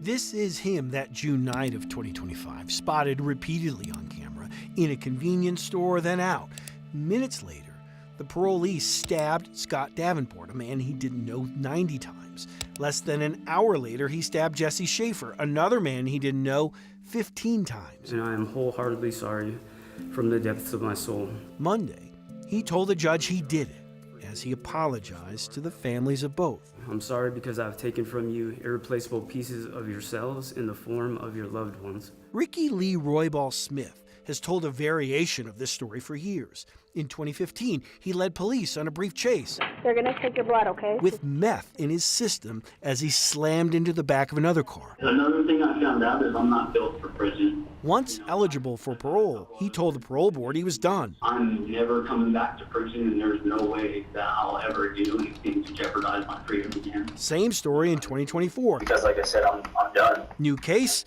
This is him that June night of 2025, spotted repeatedly on camera in a convenience store, then out. Minutes later, the parolee stabbed Scott Davenport, a man he didn't know, 90 times. Less than an hour later, he stabbed Jesse Schaefer, another man he didn't know, 15 times. And I am wholeheartedly sorry from the depths of my soul. Monday, he told the judge he did it, as he apologized to the families of both. I'm sorry because I've taken from you irreplaceable pieces of yourselves in the form of your loved ones. Ricky Lee Roybal-Smith has told a variation of this story for years. In 2015, he led police on a brief chase. They're gonna take your blood, okay? With meth in his system as he slammed into the back of another car. Another thing I found out is I'm not built for prison. Once eligible for parole, he told the parole board he was done. I'm never coming back to prison, and there's no way that I'll ever do anything to jeopardize my freedom again. Same story in 2024. Because like I said, I'm done. New case,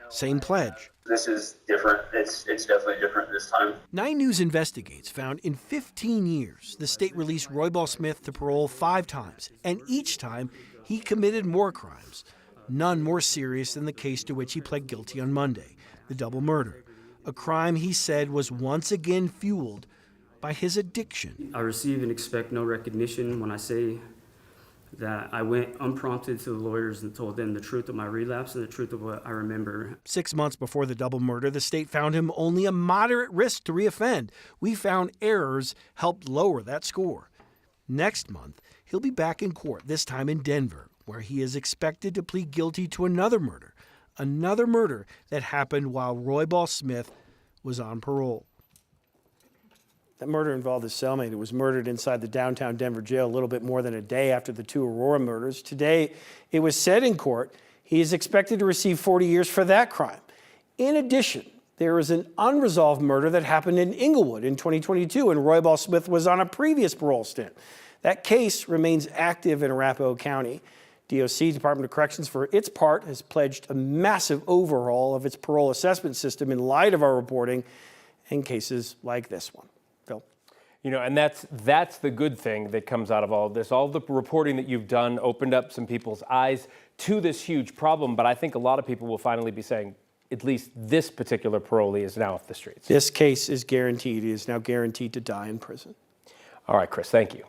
same pledge. This is different. It's definitely different this time. 9 News Investigates found in 15 years, the state released Roybal-Smith to parole 5 times, and each time he committed more crimes, none more serious than the case to which he pled guilty on Monday, the double murder, a crime he said was once again fueled by his addiction. I receive and expect no recognition when I say that I went unprompted to the lawyers and told them the truth of my relapse and the truth of what I remember. 6 months before the double murder, the state found him only a moderate risk to reoffend. We found errors helped lower that score. Next month, he'll be back in court, this time in Denver, where he is expected to plead guilty to another murder that happened while Roybal-Smith was on parole. That murder involved his cellmate who was murdered inside the downtown Denver jail a little bit more than a day after the 2 Aurora murders. Today, it was said in court he is expected to receive 40 years for that crime. In addition, there is an unresolved murder that happened in Inglewood in 2022, and Roybal-Smith was on a previous parole stint. That case remains active in Arapahoe County. DOC, Department of Corrections, for its part, has pledged a massive overhaul of its parole assessment system in light of our reporting in cases like this one. Phil? You know, and that's the good thing that comes out of all of this. All the reporting that you've done opened up some people's eyes to this huge problem, but I think a lot of people will finally be saying, at least this particular parolee is now off the streets. This case is guaranteed. He is now guaranteed to die in prison. All right, Chris, thank you.